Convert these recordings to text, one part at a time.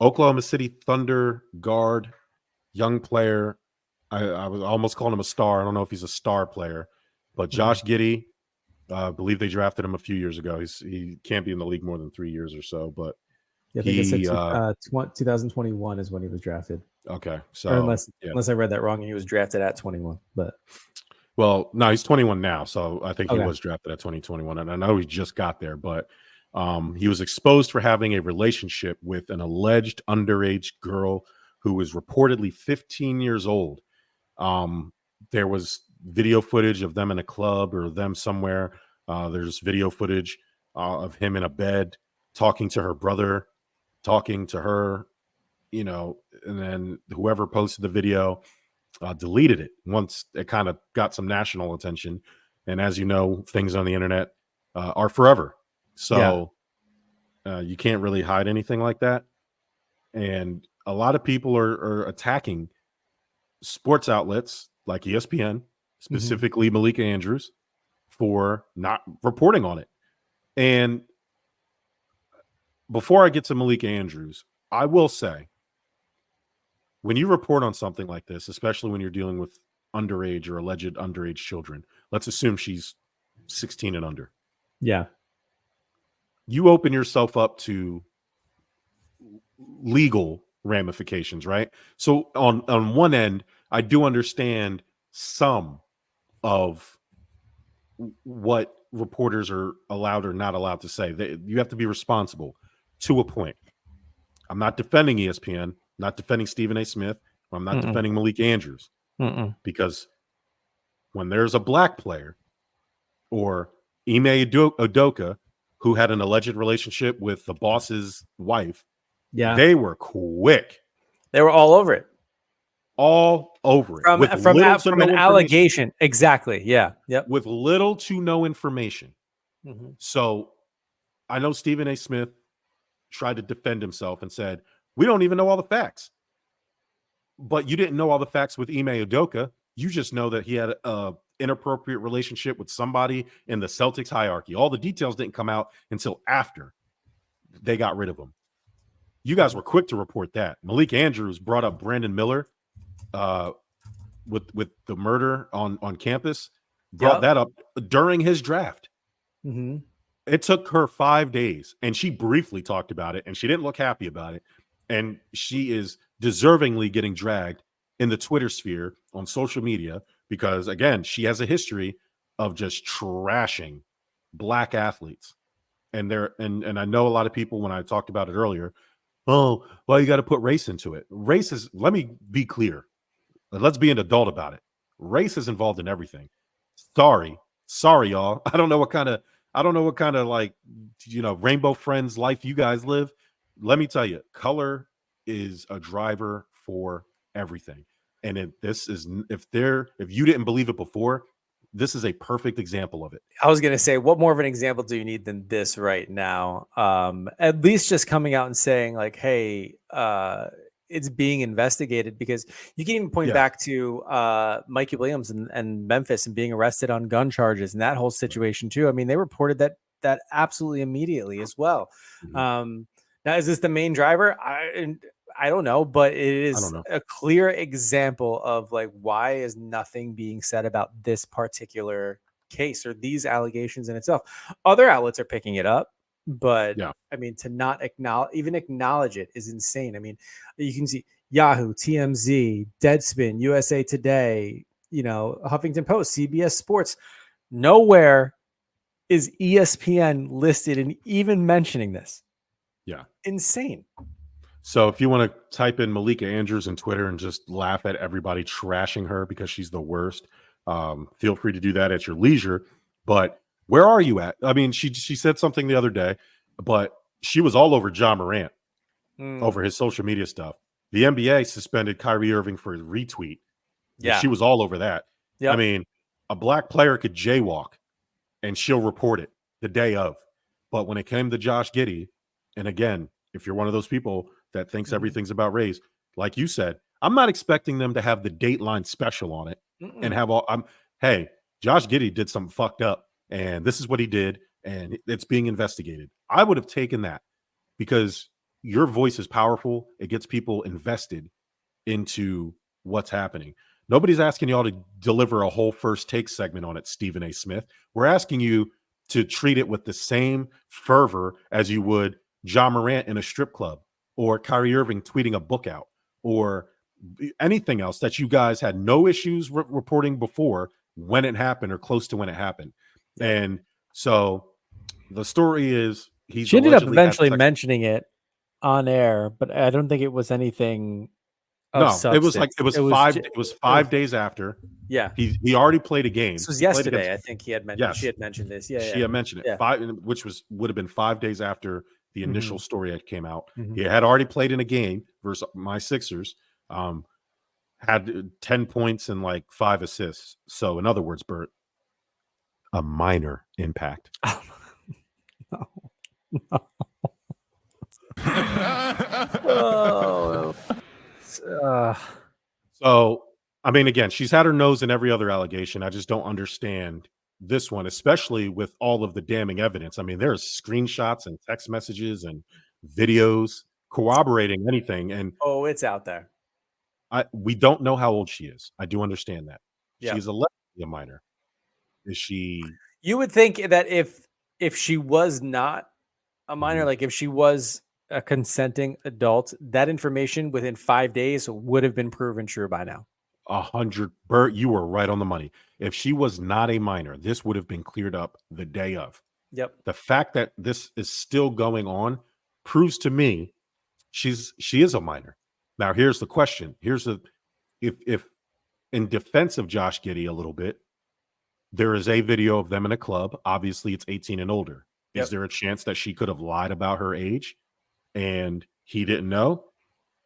Oklahoma City Thunder guard, young player. I was almost calling him a star. I don't know if he's a star player, but Josh Giddey, I believe they drafted him a few years ago. He can't be in the league more than 3 years or so, but I think it said 2021 is when he was drafted. Okay, so or unless I read that wrong and he was drafted at 21. But well, no, he's 21 now, so I think he Okay. was drafted at 2021, and I know he just got there, but he was exposed for having a relationship with an alleged underage girl who was reportedly 15 years old. There was video footage of them in a club or them somewhere. There's video footage of him in a bed talking to her brother, talking to her, and then whoever posted the video deleted it once it kind of got some national attention. And as you know, things on the internet are forever. So you can't really hide anything like that. And a lot of people are attacking sports outlets like ESPN, specifically Malika Andrews, for not reporting on it. And before I get to Malika Andrews, I will say, when you report on something like this, especially when you're dealing with underage or alleged underage children, let's assume she's 16 and under. Yeah. You open yourself up to legal ramifications, right? So on one end, I do understand some of what reporters are allowed or not allowed to say. You have to be responsible to a point. I'm not defending ESPN, not defending Stephen A. Smith, or I'm not defending Malik Andrews, because when there's a black player or Ime Udoka who had an alleged relationship with the boss's wife, they were quick. They were all over it. All over it. From an allegation. Exactly. Yeah. Yep. With little to no information. Mm-hmm. So I know Stephen A. Smith tried to defend himself and said, we don't even know all the facts. But you didn't know all the facts with Ime Udoka. You just know that he had an inappropriate relationship with somebody in the Celtics hierarchy. All the details didn't come out until after they got rid of him. You guys were quick to report that. Malik Andrews brought up Brandon Miller with the murder on campus, brought that up during his draft. Mm-hmm. It took her 5 days, and she briefly talked about it, and she didn't look happy about it. And she is deservingly getting dragged in the Twitter sphere on social media because, again, she has a history of just trashing black athletes. And I know a lot of people, when I talked about it earlier, oh, well, you got to put race into it. Race is, let me be clear. Let's be an adult about it. Race is involved in everything. Sorry, y'all. I don't know what kind of like, rainbow friends life you guys live. Let me tell you, color is a driver for everything. And if you didn't believe it before, this is a perfect example of it. I was going to say, what more of an example do you need than this right now? At least just coming out and saying like, hey, it's being investigated, because you can even point back to Mikey Williams and Memphis and being arrested on gun charges and that whole situation too. I mean, they reported that absolutely immediately as well. Mm-hmm. Now, is this the main driver? I don't know, but it is a clear example of like, why is nothing being said about this particular case or these allegations in itself? Other outlets are picking it up, but I mean, to not acknowledge it is insane. I mean, you can see Yahoo, TMZ, Deadspin, USA Today, Huffington Post, CBS Sports. Nowhere is ESPN listed in even mentioning this. Yeah. Insane. So if you want to type in Malika Andrews on Twitter and just laugh at everybody trashing her because she's the worst, feel free to do that at your leisure. But where are you at? I mean, she said something the other day, but she was all over Ja Morant over his social media stuff. The NBA suspended Kyrie Irving for a retweet. Yeah. She was all over that. Yep. I mean, a black player could jaywalk and she'll report it the day of. But when it came to Josh Giddey, and again, if you're one of those people that thinks everything's about race, like you said, I'm not expecting them to have the Dateline special on it and have hey, Josh Giddey did something fucked up and this is what he did and it's being investigated. I would have taken that because your voice is powerful. It gets people invested into what's happening. Nobody's asking y'all to deliver a whole first take segment on it, Stephen A. Smith. We're asking you to treat it with the same fervor as you would John Morant in a strip club, or Kyrie Irving tweeting a book out, or anything else that you guys had no issues reporting before when it happened or close to when it happened. Yeah. And so the story is she ended up eventually mentioning it on air, but I don't think it was anything of substance. It was 5 days after. Yeah. He already played a game. This was yesterday. I think he had mentioned. Yes. She had mentioned this. Yeah. She had mentioned it. Yeah. Which would have been 5 days after the initial story that came out. Mm-hmm. He had already played in a game versus my Sixers. Had 10 points and like 5 assists. So in other words, Bert, a minor impact. No. Oh. So, I mean, again, she's had her nose in every other allegation. I just don't understand this one, especially with all of the damning evidence. I mean, there's screenshots and text messages and videos corroborating anything. And it's out there. We don't know how old she is. I do understand that. Yeah. She's allegedly a minor. Is she? You would think that if she was not a minor, like if she was a consenting adult, that information within 5 days would have been proven true by now. 100, Bert, you were right on the money. If she was not a minor, this would have been cleared up the day of. Yep. The fact that this is still going on proves to me she is a minor. Now, here's the question. If in defense of Josh Giddey a little bit, there is a video of them in a club. Obviously, it's 18 and older. Yep. Is there a chance that she could have lied about her age and he didn't know?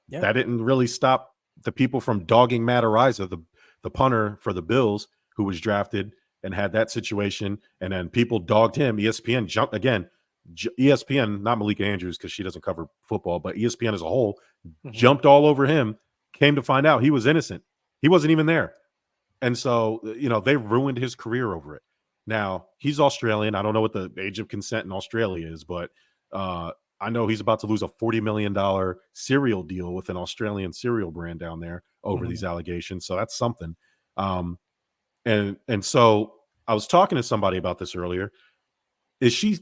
Yeah. That didn't really stop the people from dogging Matt Ariza, the punter for the Bills, who was drafted and had that situation. And then people dogged him. ESPN jumped again. ESPN, not Malika Andrews because she doesn't cover football, but ESPN as a whole jumped all over him. Came to find out he was innocent. He wasn't even there. And so, they ruined his career over it. Now, he's Australian. I don't know what the age of consent in Australia is, but I know he's about to lose a $40 million cereal deal with an Australian cereal brand down there over these allegations. So that's something. And so I was talking to somebody about this earlier. Is she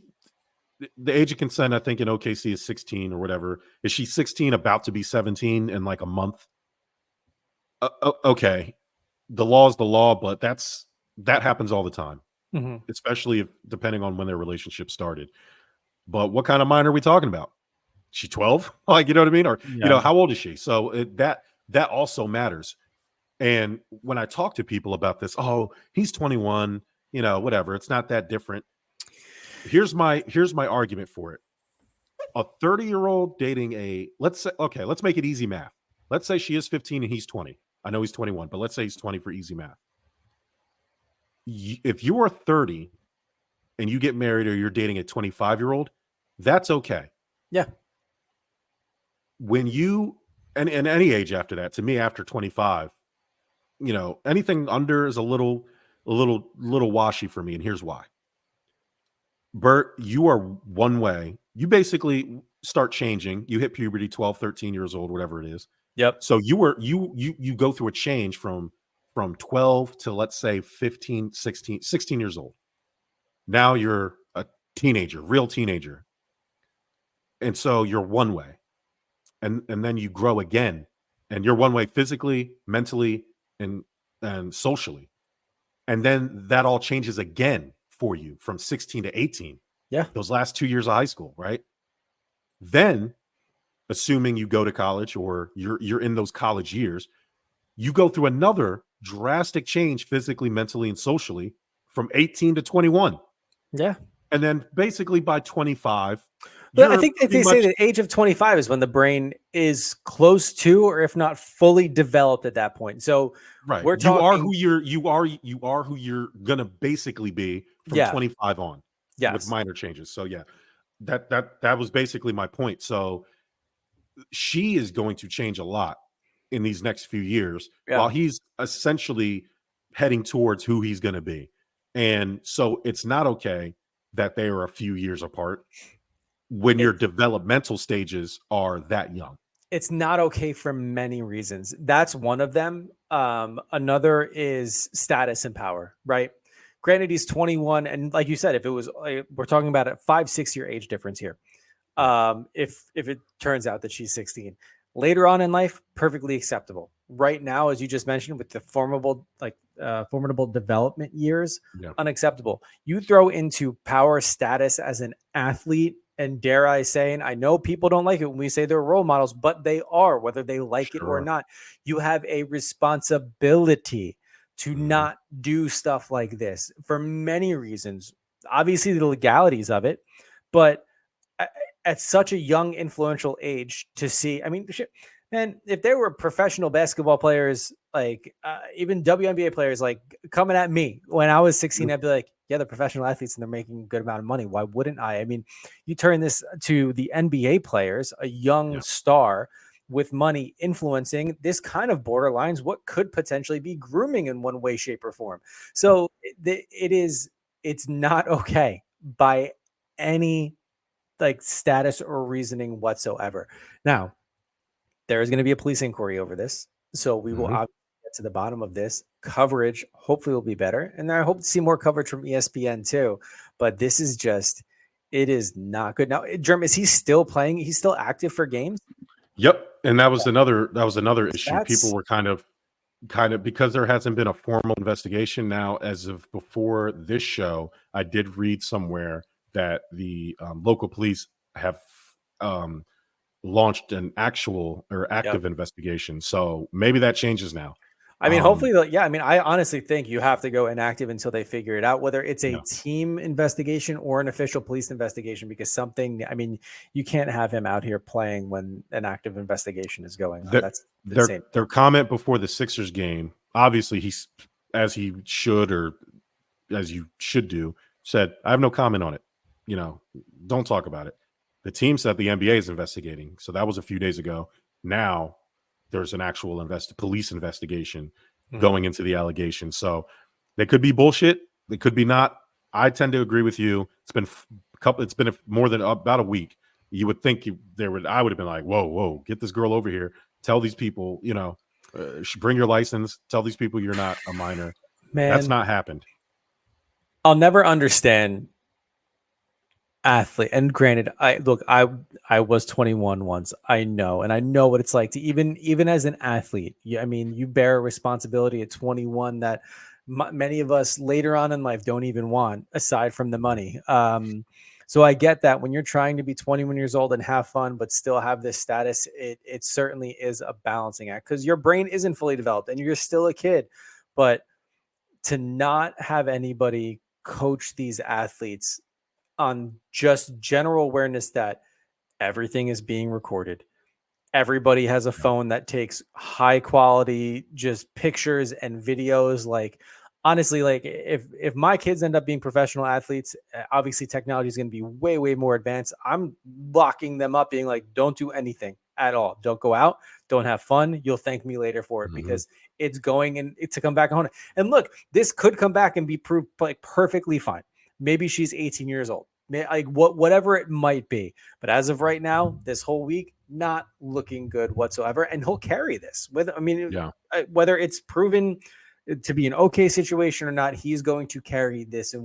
the age of consent? I think in OKC is 16 or whatever. Is she 16 about to be 17 in like a month? Okay. The law is the law, but that happens all the time, especially depending on when their relationship started. But what kind of minor are we talking about? She 12? Like, you know what I mean? Or, how old is she? So that also matters. And when I talk to people about this, he's 21, whatever. It's not that different. Here's my argument for it. A 30-year-old dating let's make it easy math. Let's say she is 15 and he's 20. I know he's 21, but let's say he's 20 for easy math. If you are 30 and you get married or you're dating a 25-year-old, that's okay. Yeah. When you and any age after that, to me, after 25, anything under is a little washy for me, and here's why. Bert, you are one way. You basically start changing. You hit puberty, 12, 13 years old, whatever it is. Yep. So you go through a change from 12 to, let's say, 15, 16 years old. Now you're a teenager, real teenager. And so you're one way. And then you grow again. And you're one way physically, mentally, and socially. And then that all changes again for you from 16 to 18. Yeah. Those last 2 years of high school, right? Then, assuming you go to college or you're in those college years, you go through another drastic change physically, mentally, and socially from 18 to 21. Yeah. And then basically by 25. But I think they say the age of 25 is when the brain is close to, or if not fully developed at that point. So right. We're talking, you are who you're gonna basically be from 25 on. Yes. With minor changes. So yeah, that was basically my point. So she is going to change a lot in these next few years while he's essentially heading towards who he's going to be. And so it's not okay that they are a few years apart. when your developmental stages are that young. It's not okay for many reasons. That's one of them. Another is status and power, right? Granted, he's 21. And like you said, if it was, we're talking about a 5-6 year age difference here. If it turns out that she's 16 later on in life, perfectly acceptable. Right now, as you just mentioned, with the formidable development years, unacceptable. You throw into power, status as an athlete, and dare I say, and I know people don't like it when we say they're role models, but they are, whether they like it or not. You have a responsibility to not do stuff like this for many reasons. Obviously, the legalities of it, but at such a young, influential age to see, I mean, shit, man, if there were professional basketball players, like even WNBA players, like coming at me when I was 16, I'd be like, yeah, they're professional athletes and they're making a good amount of money. Why wouldn't I? I mean, you turn this to the NBA players, a young star with money influencing this kind of borderlines, what could potentially be grooming in one way, shape, or form. So it's not okay by any like status or reasoning whatsoever. Now, there is going to be a police inquiry over this. So we will obviously get to the bottom of this. Coverage hopefully will be better. And I hope to see more coverage from ESPN too. But this is just, it is not good. Now, Jerm, is he still playing? He's still active for games? Yep. And that was another issue. People were kind of because there hasn't been a formal investigation now. As of before this show, I did read somewhere that the local police have launched an actual or active investigation. So maybe that changes now. I mean, hopefully, I mean, I honestly think you have to go inactive until they figure it out, whether it's a team investigation or an official police investigation, because I mean, you can't have him out here playing when an active investigation is going on. That's insane. Their comment before the Sixers game, obviously he's, as he should, or as you should do, said, I have no comment on it. You know, don't talk about it. The team said the NBA is investigating. So that was a few days ago. Now there's an actual police investigation going into the allegation. So they could be bullshit. They could be not. I tend to agree with you. It's been more than about a week. You would think I would have been like, whoa, get this girl over here. Tell these people, bring your license. Tell these people you're not a minor. Man, that's not happened. I'll never understand athlete. And granted, I was 21 once. I know what it's like to even as an athlete. I mean, you bear a responsibility at 21 that many of us later on in life don't even want, aside from the money. So I get that when you're trying to be 21 years old and have fun, but still have this status, it certainly is a balancing act, because your brain isn't fully developed and you're still a kid. But to not have anybody coach these athletes on just general awareness that everything is being recorded. Everybody has a phone that takes high quality, just pictures and videos. Like, honestly, like if my kids end up being professional athletes, obviously technology is going to be way, way more advanced. I'm locking them up, being like, don't do anything at all. Don't go out. Don't have fun. You'll thank me later for it, because it's going to come back on. And look, this could come back and be proved like perfectly fine. Maybe she's 18 years old, like whatever it might be. But as of right now, this whole week, not looking good whatsoever. And he'll carry this with, whether it's proven to be an okay situation or not, he's going to carry this in